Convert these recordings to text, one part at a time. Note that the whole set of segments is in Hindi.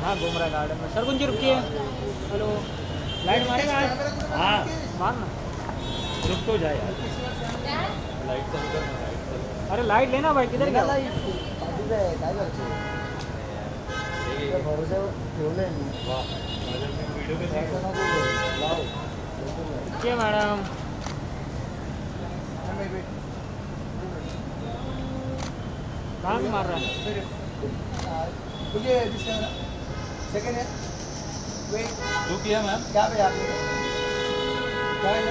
हाँ घूम रहा है गार्डन में। सर कुछ रुकिए। हेलो, लाइट मारेगा आज? हाँ मारना। रुक तो जाए यार। लाइट तो उधर है, अरे लाइट लेना भाई, किधर गया? क्या मैडम? कहाँ से मार रहा है? सेकंड है वेट जो किया मैम क्या पे आपने क्या है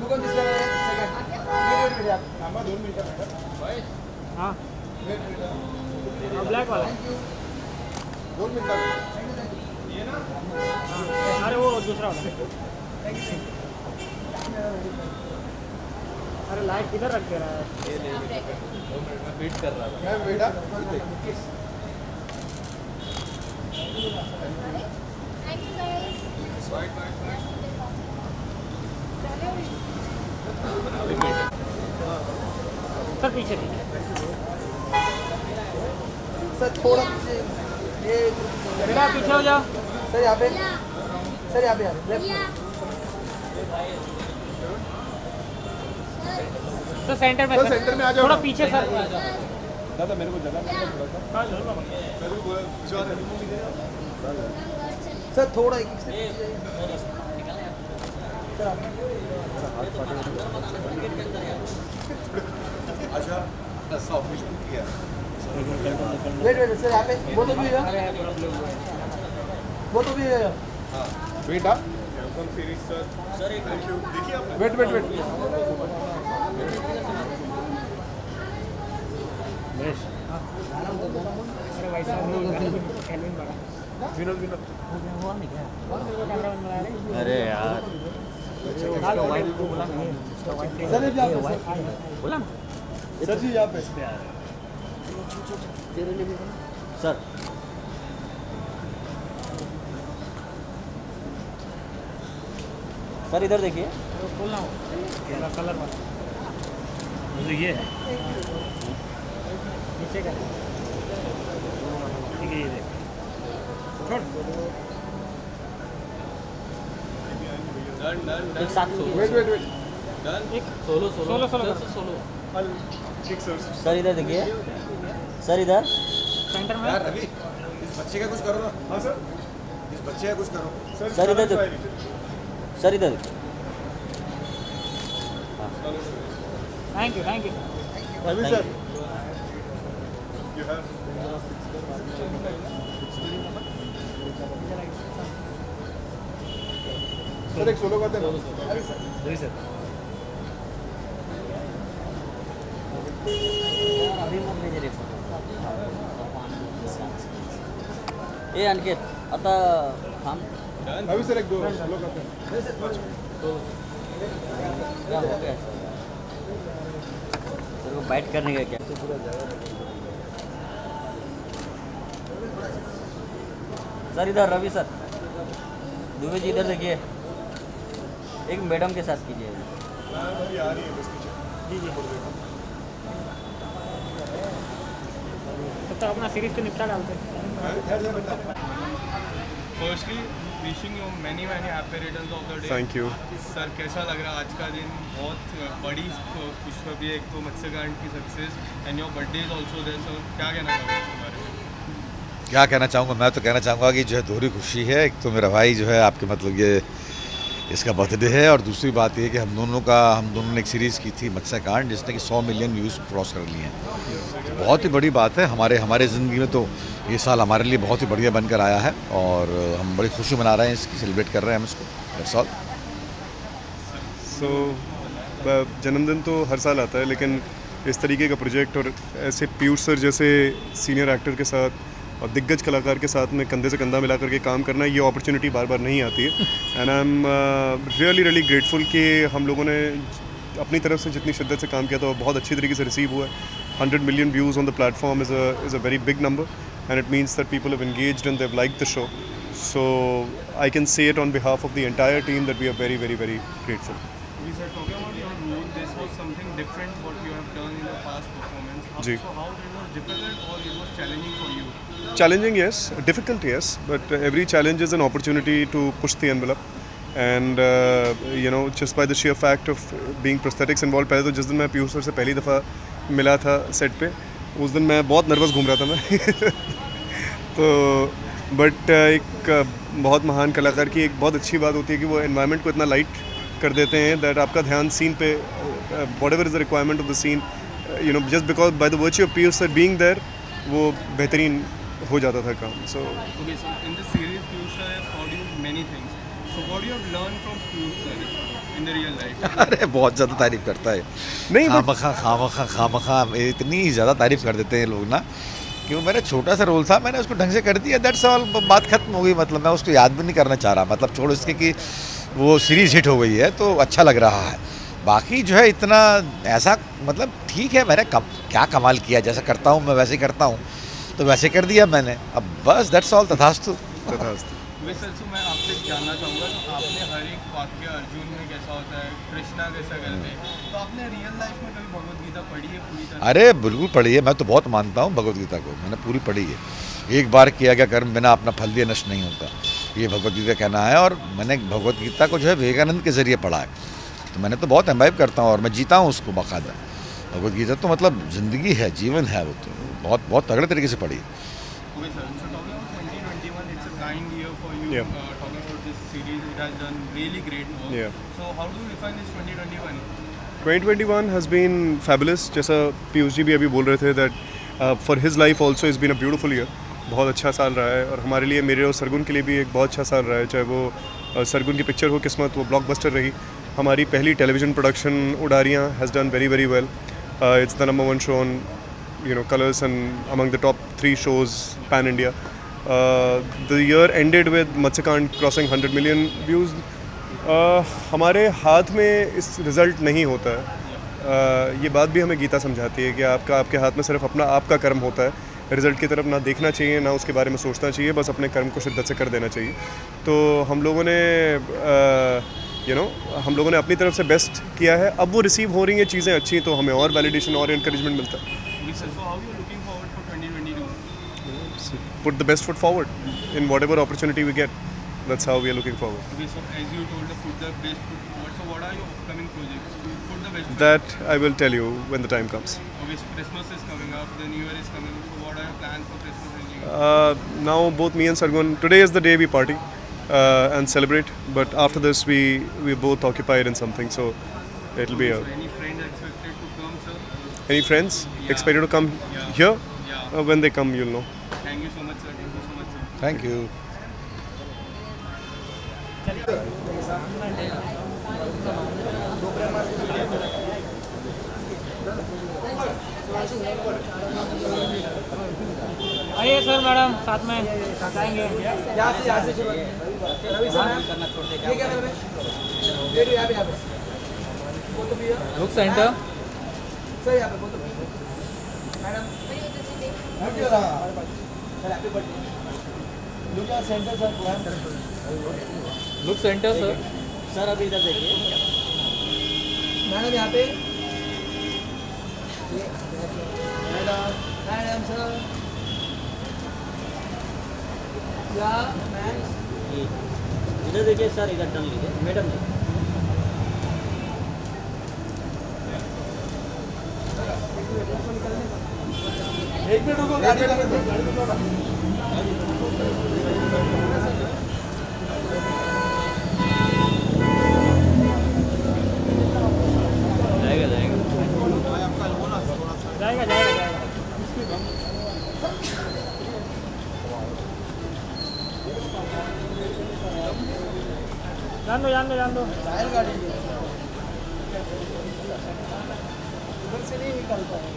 look on this second wait आप नंबर 2 मिनट मैडम हाँ वेट ब्लैक वाला। 2 मिनट ये ना? अरे वो दूसरा वाला। अरे लाइट किधर रख दे रहा है? ये ले 2 मिनट में वेट कर रहा था मैं बेटा Thank you guys. सर पीछे नहीं। सर थोड़ा पीछे ये बेटा पीछे हो जाओ। सर यहाँ पे सर यहाँ पे लेफ्ट सर सेंटर में। सर सेंटर में आ जाओ थोड़ा ना। पीछे सर। दादा मेरे को जगह मिला थोड़ा सा सर थोड़ा एक से अच्छा ऐसा ऑपरेशन किया वेट वेट सर यहाँ पे वो तो भी है वो तो भी है हाँ बेटा सर एक देखिए आप वेट वेट वेट अरे वैसा कैलविन बड़ा। विनोद विनोद अरे यार सर ये यहाँ पे बोला ना? सर जी यहाँ पे सर सर इधर देखिए बोलना हो कलर वाला। ये है नीचे का ठीक है ये देख छोड़। एक साथ वेट वेट वेट एक सोलो सोलो सोलो ठीक सर सर इधर देखिए सर इधर सेंटर में। यार रवि इस बच्चे का कुछ करो ना हाँ सर इस बच्चे का कुछ करो सर इधर देखो सर इधर देखो thank you Ravi sir sir एक सोलो करते हैं जी सर ए अनिकेत आता थांब रवि सर एक दो सोलो करते हैं क्या हो गया सर को बाइट करने का क्या सर इधर रवि सर दुबे जी इधर देखिए एक मैडम के साथ कीजिए जी जी। तब तक अपना सीरीज को निपटा डालते हैं। Firstly wishing you many happy returns of the day. Thank you sir कैसा लग रहा है आज का दिन? बहुत बड़ी खुशखबरी है, एक तो मत्स्यकांड की success and your birthday is also there. Sir क्या कहना चाहोगे इसके बारे में? क्या कहना चाहूँगा मैं तो कहना चाहूँगा कि जो है दोहरी खुशी है। एक तो मेरा भाई जो है आपके मतलब ये इसका बर्थडे है और दूसरी बात ये कि हम दोनों ने एक सीरीज़ की थी मत्स्यकांड जिसने कि 100 मिलियन व्यूज़ क्रॉस कर लिए हैं। तो बहुत ही बड़ी बात है हमारे ज़िंदगी में। तो ये साल हमारे लिए बहुत ही बढ़िया बनकर आया है और हम बड़ी खुशी मना रहे हैं, इसकी सेलिब्रेट कर रहे हैं हम इसको। That's all. सो जन्मदिन तो हर साल आता है लेकिन इस तरीके का प्रोजेक्ट और ऐसे पीयूष सर जैसे सीनियर एक्टर के साथ और दिग्गज कलाकार के साथ में कंधे से कंधा मिला करके काम करना, ये अपॉर्चुनिटी बार बार नहीं आती है। And I am really grateful कि हम लोगों ने अपनी तरफ से जितनी शिद्दत से काम किया था वो बहुत अच्छी तरीके से रिसीव हुआ है। 100 million views on the platform is a very big number and it means that people have engaged and they've liked the show. So I can say it on behalf of the entire team that we are very grateful. We said talking about your role, this was something different what you have done in the past performance. Ji. So how did it difficult or it was challenging for you? Challenging, yes. Difficult, yes. But every challenge is an opportunity to push the envelope. And just by the sheer fact of being prosthetics involved, पहले तो जिस दिन मैं पीयूष सर से पहली दफ़ा मिला था सेट पे, उस दिन मैं बहुत नर्वस घूम रहा था मैं तो बट एक बहुत महान कलाकार की एक बहुत अच्छी बात होती है कि वो एनवायरनमेंट को इतना लाइट कर देते हैं दैट आपका ध्यान सीन पे whatever is the requirement of the scene just because by the virtue of Piyush sir being there वो बेहतरीन हो जाता था काम. सो Okay, so in this series, Piyush sir has taught you many things. So what do you have learned from Piyush sir in the real life? अरे बहुत ज़्यादा तारीफ करता है. नहीं खामखा इतनी ज़्यादा तारीफ कर देते हैं लोग ना कि वो मेरा छोटा सा रोल था, मैंने उसको ढंग से कर दिया, दैट्स ऑल, बात खत्म हो गई. मतलब मैं उसको याद भी नहीं करना चाह रहा. मतलब छोड़ इसके कि वो सीरीज़ हिट हो गई है तो अच्छा लग रहा है. बाकी जो है इतना ऐसा मतलब ठीक है, मैंने क्या कमाल किया, जैसा करता हूँ मैं वैसे ही करता हूँ तो वैसे कर दिया मैंने. अब बस दैट्स ऑल. तथास्तु. वैसे मैं आपसे जानना चाहूँगा तो आपने हर एक वाक्य अर्जुन में कैसा होता है, कृष्णा कैसा करते हैं, तो आपने रियल लाइफ में कभी भगवद गीता पढ़ी है पूरी तरह? अरे बिल्कुल पढ़ी है, मैं तो बहुत मानता हूँ भगवद गीता को, मैंने पूरी पढ़ी है. एक बार किया गया कर्म बिना अपना फल दिए नष्ट नहीं होता, ये भगवद गीता कहना है. और मैंने भगवद गीता को जो है विवेकानंद के ज़रिए पढ़ा है, तो मैंने तो बहुत एम्बाइब करता हूँ और मैं जीता हूँ उसको बाकायदा. भगवद गीता तो मतलब ज़िंदगी है, जीवन है, वो तो बहुत बहुत तगड़े तरीके से पढ़ी. Okay, sir. So talking about 2021, it's a kind year for you. Yeah. Talking about this series, it has done really great work. Yeah. So how do you define this 2021? 2021 has been fabulous. जैसा पीयूष जी भी अभी बोल रहे थे that for his life also is been a beautiful year. बहुत अच्छा साल रहा है और हमारे लिए, मेरे और सरगुन के लिए भी एक बहुत अच्छा साल रहा है. चाहे वो सरगुन की पिक्चर हो किस्मत, वो ब्लॉकबस्टर रही. हमारी पहली television production Udaariyaan has done very very well. It's the number one show on Colors and among the top 3 shows pan India. The year ended with Matsakand crossing 100 million views. हमारे हाथ में इस रिज़ल्ट नहीं होता है. ये बात भी हमें गीता समझाती है कि आपके हाथ में सिर्फ अपना आपका कर्म होता है. रिज़ल्ट की तरफ ना देखना चाहिए, ना उसके बारे में सोचना चाहिए, बस अपने कर्म को शिद्दत से कर देना चाहिए. तो हम लोगों ने हम लोगों ने अपनी तरफ से बेस्ट किया है. अब वो रिसीव हो रही हैं चीज़ें अच्छी, तो हमें और वैलिडेशन और एनकरेजमेंट मिलता है. Okay, sir. So how are you looking forward for 2022? Put the best foot forward in whatever opportunity we get. That's how we are looking forward. Okay, so as you told, put the best foot forward. So what are your upcoming projects? Put the best foot That I will tell you when the time comes. Okay, so Christmas is coming up, the New Year is coming. So what are your plans for Christmas and New Year? Now both me and Sargun, today is the day we party and celebrate. But after this we both occupied in something, so it'll be So any friends expected to come, sir? any friends Yeah. expected to come Yeah. here? Yeah. When they come, you'll know. Thank you so much, sir. Thank you so much, sir. Thank you. आइए सर, मैडम साथ में जाएंगे. Look centre. Look centre sir. Sir अभी इधर देखिए. मैडम यहाँ पे मैडम सर या मैम इधर देखिए सर, इधर टर्न लीजिए मैडम जी. एक मिनट रुको, गाड़ी जाएगा जाएगा. जान दो. गाड़ी उधर से नहीं निकलता है.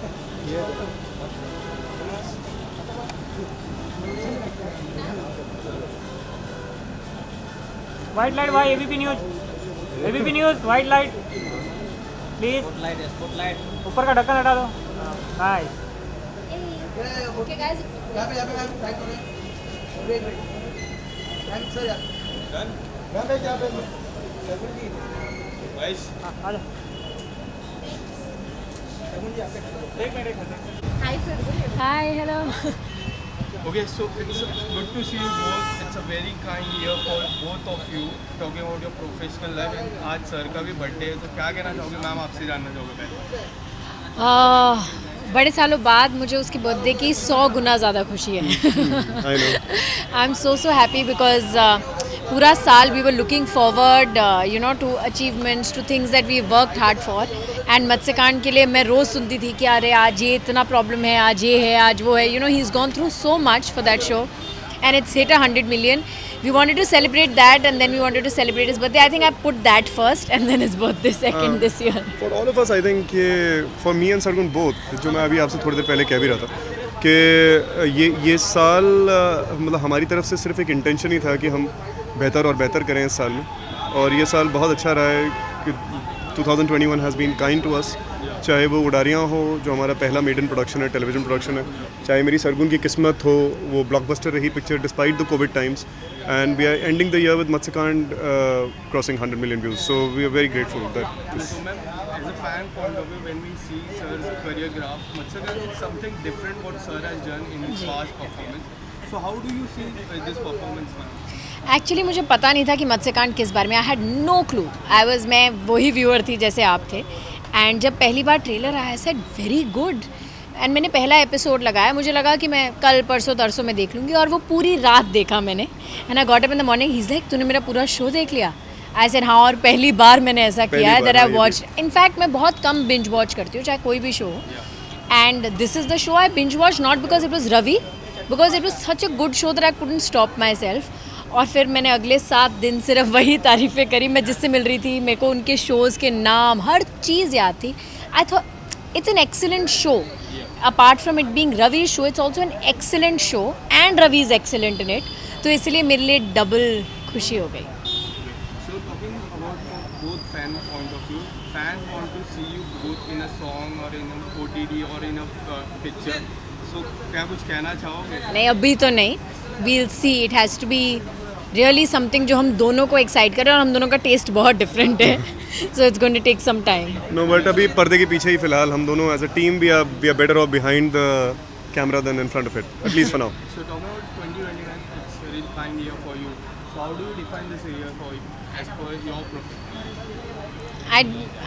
वाइट लाइट भाई, ABP news white light please. Spotlight. ऊपर का ढक्कन हटा दो. नाइस. Okay, guys. यहाँ पे टाइट करो. Wait thanks sir. यहाँ पे क्या पे Guys, आ जा. Hi, hello. Okay, so it's good to see you both. It's a very kind year for both of you. Talking about your professional life, and आज सर का भी बर्थडे है, तो क्या कहना चाहोगे मैम? आपसे जानना चाहोगे पहले। बड़े सालों बाद मुझे उसकी बर्थडे की 100 गुना ज़्यादा खुशी है। I am so happy because पूरा साल we were looking forward to achievements, to things that we worked hard for. And Matsyakaand के लिए मैं रोज़ सुनती थी कि अरे आज ये इतना प्रॉब्लम है, आज ये है, आज वो है। He is gone through so much for that show and it's hit 100 million. We wanted to celebrate that, and then we wanted to celebrate his birthday. I think I put that first and then his birthday second this year. For all of us, I think for me and Sargun both, जो मैं अभी आपसे थोड़ी देर पहले कह भी रहा था कि ये साल मतलब हमारी तरफ से सिर्फ एक इंटेंशन ही था कि हम बेहतर और बेहतर करें इस साल में, और ये साल बहुत अच्छा रहा है कि 2021 has been kind to us. चाहे वो उड़ारियाँ हो जो हमारा पहला मेड इन प्रोडक्शन है, टेलीविजन प्रोडक्शन है, चाहे मेरी सरगुन की किस्मत हो वो ब्लॉकबस्टर रही picture despite the COVID times, and we are ending the year with Matsyakaand crossing 100 million views, so we are very grateful that So ma'am, as a fan point of view, when we see sir's career graph, Mत्स्यकांड is something different what sir has done in his past performance. So how do you see this performance, ma'am? Actually मुझे पता नहीं था कि मत्स्यकांड किस बारे में। I had no clue. मैं वही व्यूअर थी जैसे आप थे। एंड जब पहली बार ट्रेलर आया, सेड वेरी गुड, एंड मैंने पहला एपिसोड लगाया। मुझे लगा कि मैं कल परसों तरसों में देख लूँगी, और वो पूरी रात देखा मैंने। And I got up in the morning, he is like तूने मेरा पूरा शो देख लिया? आई सेड हाँ, और पहली बार मैंने ऐसा किया है दैट आई वॉच। इनफैक्ट मैं बहुत कम बिंज वॉच करती हूँ चाहे कोई भी शो हो, and this is the show I binge watch, not because it was Ravi, because it was such a good show that I couldn't stop myself. और फिर मैंने अगले 7 दिन सिर्फ वही तारीफ़ें करी। मैं जिससे मिल रही थी, मेरे को उनके शोज़ के नाम, हर चीज़ याद थी। I thought it's an excellent show. Apart from it being Ravi show, it's also an excellent show and Ravi is excellent in it. तो इसलिए मेरे लिए डबल खुशी हो गई। So talking about from both fan point of view, fans want to see you both in a song or in an OTT or in a picture. So क्या कुछ कहना चाहोगे? नहीं, अभी तो नहीं। We'll see, it has to be really something जो हम दोनों को एक्साइट करे, और हम दोनों का टेस्ट बहुत डिफरेंट है। So it's going to take some time. No, but अभी पर्दे के पीछे ही फिलहाल हम दोनों as a team we are better off behind the camera than in front of it, at least for now. So talking about 2021, it's a really fine year for you. So how do you define this year for you as per your profession?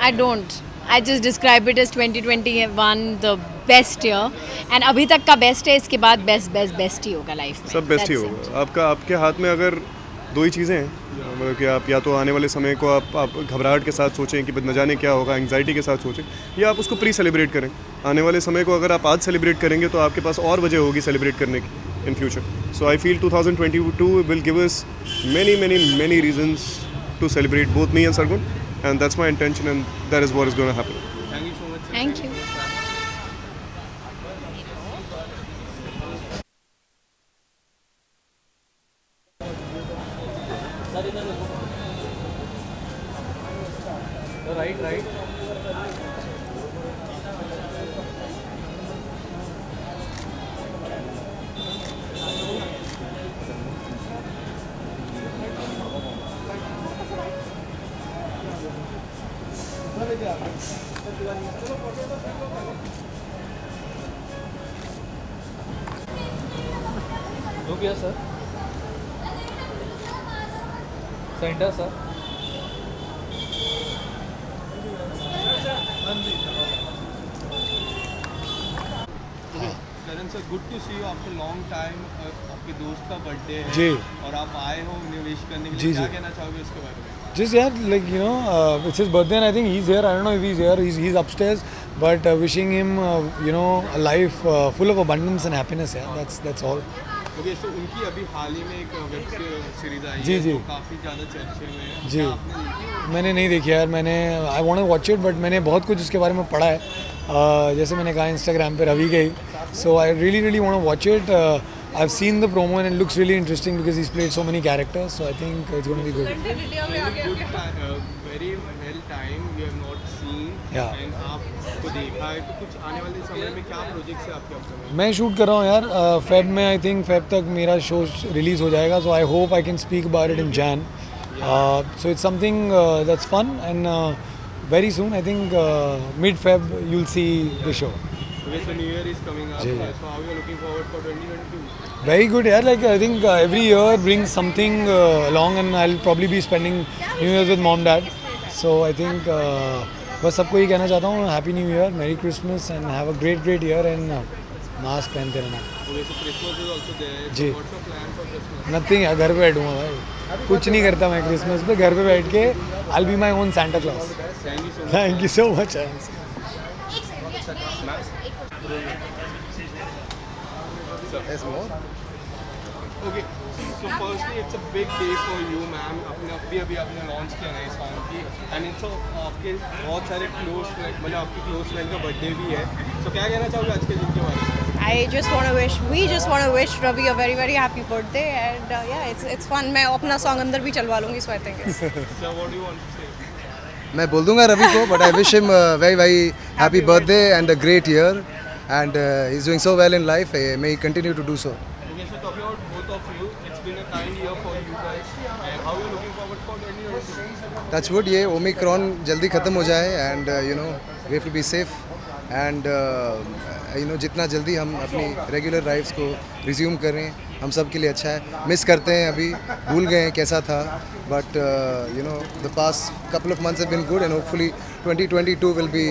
I don't. I just describe it as 2021 the best year, and अभी तक का बेस्ट है। इसके बाद बेस्ट ही होगा लाइफ में। सब बेस्ट ही That's it. होगा। आपके हाथ में अगर दो ही चीज़ें हैं, मतलब कि आप या तो आने वाले समय को आप घबराहट के साथ सोचें कि न जाने क्या होगा, एंग्जाइटी के साथ सोचें, या आप उसको प्री सेलिब्रेट करें। आने वाले समय को अगर आप आज सेलिब्रेट करेंगे तो आपके पास और वजह होगी सेलिब्रेट करने की in future. So I feel 2022 will give us many reasons to celebrate both me and Sargun, and that's my intention, and that is what is going to happen. Thank you so much, sir. Thank you. Right हो गया sir. Centre sir. Karan sir, good to see you after long time. आपके दोस्त का बर्थडे है जी। और आप आए हो उन्हें विश करने के जी, लिए, क्या जी। कहना चाहोगे उसके बारे में? Just yeah, like it's his birthday, and I think he's here. I don't know if he's here. He's upstairs, but wishing him a life full of abundance and happiness. Yeah, that's all. Okay, so उनकी अभी हाल ही में एक वेब सीरीज आई जी, है जी। जो काफ़ी ज़्यादा चर्चे में है। जी। क्या आपने देखी? मैंने नहीं देखी यार। I want to watch it, but मैंने बहुत कुछ उसके बारे में पढ़ा है। जैसे मैंने कहा इंस्टाग्राम पे रवि गई, so I really want to watch it. I've seen the promo and it looks really interesting because he's played so many characters, so I think it's going to be good. Very well time we have not seen. Yeah. And आपको देखा है, तो कुछ आने वाले समय में क्या प्रोजेक्ट्स है आपके अपने? मैं शूट कर रहा हूँ यार। फेब में आई थिंक फेब तक मेरा शो रिलीज़ हो जाएगा, so I hope I can speak about it in June. So it's something that's fun, and very soon. I think mid-Feb you'll see the show. Okay, so New Year is coming up. जी। So how you are looking forward for 2022? Very good, yeah. Like I think every year brings something along, and I'll probably be spending New Year's with mom, dad. So I think बस सबको ये कहना चाहता हूँ, Happy New Year, Merry Christmas, and have a great year, and mask पहनते रहना. Okay, so Christmas is also there. Ji. So what's your plan for Christmas? Nothing है, घर पे बैठूँगा भाई. कुछ नहीं करता मैं क्रिसमस पे, घर पे बैठ के I'll be my own Santa Claus. Thank you so much. Thank you so much. Okay, so firstly it's a big day for you, ma'am. अभी आपने लॉन्च किया नए सॉन्ग की, एंड इट्स आपके बहुत सारे क्लोज फ्रेंड, मतलब आपकी क्लोज फ्रेंड का बर्थडे भी है. So क्या कहना चाहोगे आज के दिन के बारे में? we just want to wish Ravi a very happy birthday, and yeah, it's fun. मैं अपना song अंदर भी चलवा लूँगी, so I think it's So what do you want to say? मैं बोल दूंगा रवि को, but I wish him a very happy birthday and a great year, and he's doing so well in life. May he continue to do so. Okay, so talking about both of you, it's been a kind year for you guys, and how are you looking forward for 2022? Touchwood ये ओमिक्रॉन जल्दी ख़त्म हो जाए, and we have to be safe, and जितना जल्दी हम अपनी रेगुलर लाइफ्स को रिज्यूम करें हम सब के लिए अच्छा है. मिस करते हैं, अभी भूल गए हैं कैसा था, but the past couple of months have been good, and hopefully 2022 will be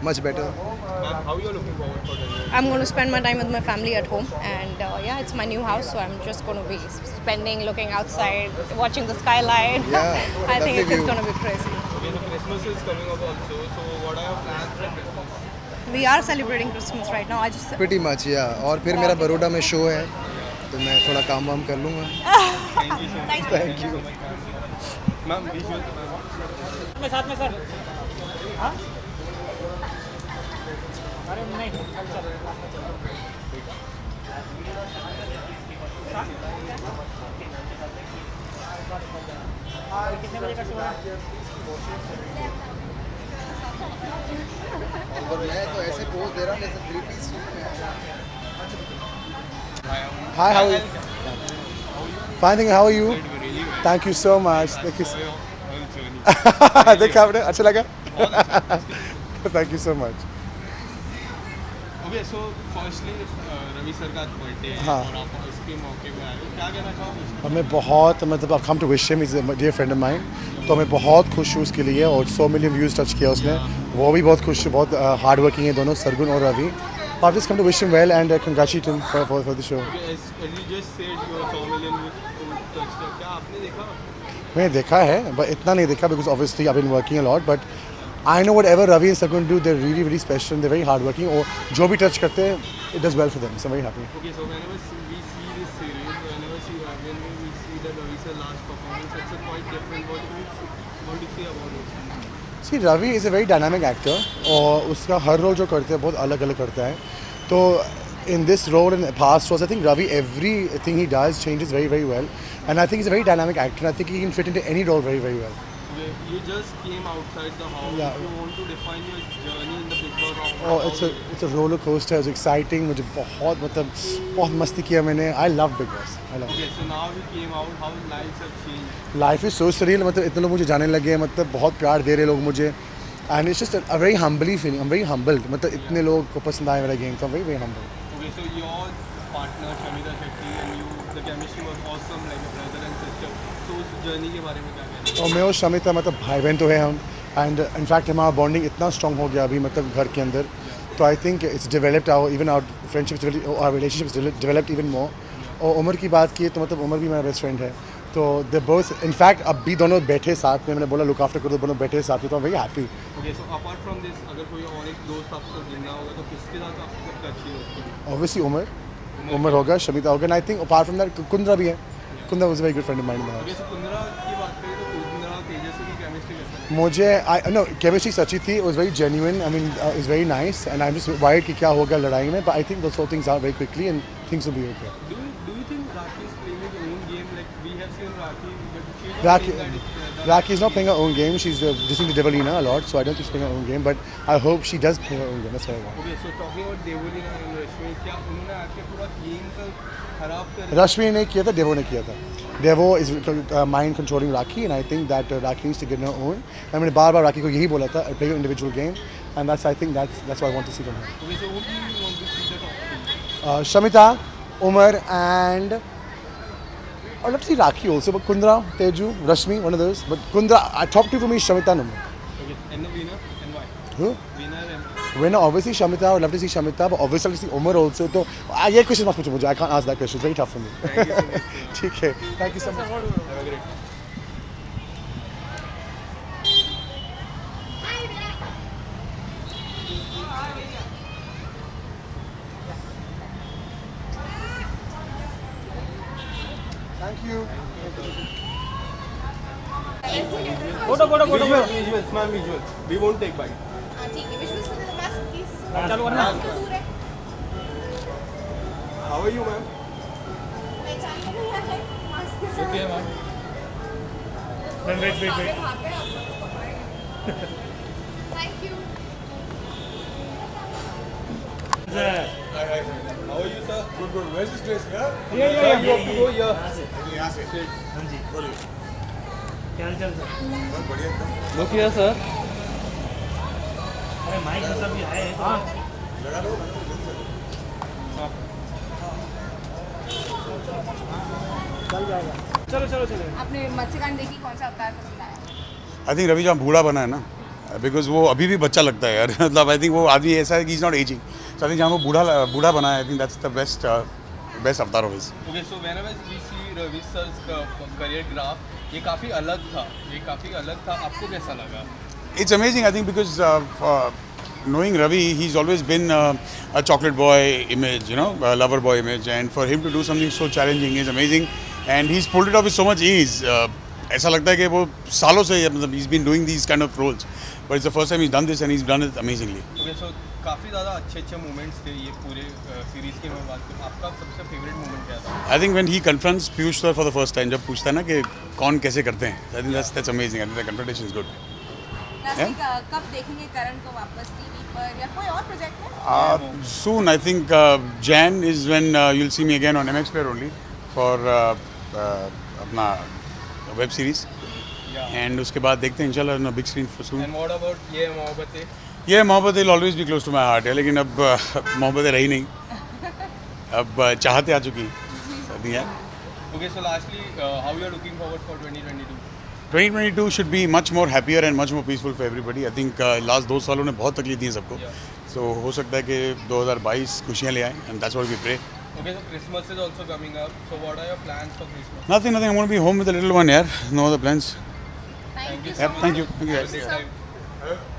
much better. Ma'am, how you are looking forward for 2022? I'm going to spend my time with my family at home, and yeah, it's my new house, so I'm just going to be spending looking outside, watching the skyline. Yeah, I think lovely it's view. going to be crazy. Okay, so Christmas is coming up also, so what are your plans for Christmas? We are celebrating Christmas right now. I just Pretty much, yeah. और फिर मेरा बड़ौदा में शो है, तो मैं थोड़ा काम वाम कर लूँगा. Thank you so much. Thank you. Ma'am, visual, ma'am. साथ में सर. हाँ? अरे नहीं, चल. कितने बजे का शो है? मैं तो ऐसे पोज दे रहा हूँ जैसे 3-piece सूट में. Hi, how are you? Fine, thank you. How are you? Thank you so much. Thank you. देखा आपने, अच्छा लगा? Thank you so much. Okay, so firstly, Ravi sir का बर्थडे है हाँ. और आप इसके मौके पे आए हो, क्या कहना चाहोगे? और मैं बहुत मतलब I've come to wish him, he's a dear friend of mine. तो मैं बहुत खुश हूँ उसके लिए, और 100 मिलियन व्यूज़ टच किया उसने. वो भी बहुत खुश है, बहुत हार्ड वर्किंग है दोनों, सरगुन और Ravi. I've just come to wish him well and congratulate him for the show. Okay, as you just said, you are 100 million views touched. क्या आपने देखा? मैंने देखा है, but इतना नहीं देखा because obviously I've been working a lot. But I know whatever Ravi and Sargun do, they're really special and they're very hard working. और जो भी touch करते हैं, it does well for them. So I'm very happy. Okay, so whenever we see this series, whenever we see the Ravi sir last performance, it's a quite different. What do you say about it? See, Ravi is a very dynamic actor और उसका हर रोल जो करते हैं बहुत अलग अलग करता है. तो in this role and past roles, I think Ravi, everything he does changes very well, and I think he's a very dynamic actor, and I think he can fit into any role very well. Okay, you just came outside the house. Yeah. You want to define your journey in the Big Boss? Oh, it's a roller coaster. It's exciting. मुझे बहुत मस्ती किया मैंने. I love Big Boss. I love it. Okay, so now you came out. How lives have changed? Life is so surreal. मतलब इतने लोग मुझे जाने लगे, मतलब बहुत प्यार दे रहे लोग मुझे, and it's just a very humbling feeling. I'm very humbled. मतलब इतने लोग को पसंद आया मेरा game, so I'm very humbled. Okay, so your partner Shamita Shetty and you, the chemistry was awesome, like a brother and sister. So उस journey के बारे में क्या कहना है? और मैं और शमिता मतलब भाई बहन तो है हम, and in fact हमारा bonding इतना strong हो गया अभी मतलब घर के अंदर. तो I think it's developed our friendships, our relationships developed even more. और उमर की बात की तो मतलब उमर भी मेरा बेस्ट फ्रेंड है. तो दे both, इनफैक्ट अब भी दोनों बैठे साथ में, मैंने बोला लुक आफ्टर करो, दोनों बैठे साथ में, तो I very happy. Okay, so apart from this, अगर कोई और एक दोस्त आपको गिनना होगा तो किसके साथ आपको टच दोस्त? ऑब्वियसली उमर होगा, शमिता होगा, and I think apart from that Kundra भी है. Kundra was a very good friend of mine in the house. Okay, so Kundra की बात करें तो कुंद्रा तेजस्वी की केमिस्ट्री कैसा है? मुझे नो केमिस्ट्री सच्ची थी, was very genuine, I mean is very nice, and I am just wide कि क्या होगा लड़ाई में, but I think those whole things are very quickly and things will be okay. Do you think Rakesh is playing his own game? Like we have seen Rakhi. But Rakhi is not playing her own game. She's listening to Devolina a lot, so I don't think she's playing her own game. But I hope she does play her own game. That's what I want. Okay, so talking about Devolina and Rashmi, क्या उन्होंने आके पूरा गेम का खराब कर Rashmi ने किया था, Devo ने किया था. Devo is mind controlling Rakhi, and I think that Rakhi needs to get her own. I mean, बार-बार Rakhi को यही बोला था, play your individual game, and I think that's what I want to see from her. Okay, so who do you want to see the top 3? Shamita, Umar, and I'd love to see Rakhi also, but Kundra, Teju, Rashmi, one of those. But Kundra, top 2 for me is Shamita and Umar. Okay, and the winner and why? Who? Winner and Winner, obviously Shamita. I would love to see Shamita, but obviously I'd like to see Umar also. So, ये question मत पूछो मुझे. I can't ask that question. It's very tough for me. thank you so much. ठीक है. Thank you so much. Have a great day. Thank you. Photo photo photo Visuals, ma'am, visuals. We won't take bite. चलो वरना How are you, ma'am? Okay ma'am wait How are you, sir? Good. Where's this place? Yeah? ये Sir, you have to go here. यहाँ से. हाँ जी बोलिए क्या हाल चाल सर बहुत बढ़िया एकदम. Look here, sir. अरे माइक मतलब भी है हाँ लगा दो. चलो चलो चलो आपने मत्स्यकांड देखी, कौन सा अवतार पसंद आया? आई थिंक रवि जहाँ बूढ़ा बना है ना, बिकॉज वो अभी भी बच्चा लगता है यार. मतलब आई थिंक वो आदमी ऐसा है कि is not ageing. So I think जहाँ वो बूढ़ा बना है, I think that's the best avatar of his. Okay, so whenever we see Ravi sir's career graph, ये काफ़ी अलग था. आपको कैसा लगा? It's amazing, I think, because knowing Ravi, he's always been a chocolate boy image, you know, a lover boy image, and for him to do something so challenging is amazing, and he's pulled it off with so much ease. ऐसा लगता है कि वो सालों से मतलब he's been doing these kind of roles, but it's the first time he's done this and he's done it amazingly. Okay, so काफ़ी ज़्यादा अच्छे मोमेंट्स थे ये पूरे सीरीज की. मैं बात करूँ, आपका सबसे फेवरेट मोमेंट क्या था? I think when he confronts Piyush sir for the first time, जब पूछता है ना कि कौन कैसे करते हैं, I think that's amazing. I think the confrontation is good. कब देखेंगे करण को वापस टीवी पर या कोई और प्रोजेक्ट में? Soon, I think Jan is when you'll see me again on MX Player only for अपना web series. And उसके बाद देखते हैं इंशाल्लाह on a big screen for soon. And what about ये मोहब्बतें? ये Mohabbatein will always be close to my heart है, लेकिन अब मोहब्बतें रही नहीं. अब चाहते आ चुकी हैं. Okay, so lastly, how you are looking forward for 2022? 2022 should be much more happier and much more peaceful for everybody. I think last 2 सालों ने बहुत तकलीफ दी है सबको. So हो सकता है कि 2022 खुशियाँ ले आए, and that's what we pray. Okay, so Christmas is also coming up. So what are your plans for Christmas? Nothing. I'm going to be home with the little one, yeah. No other plans. Thank you Yep, thank you. Thank you guys. Have a great time.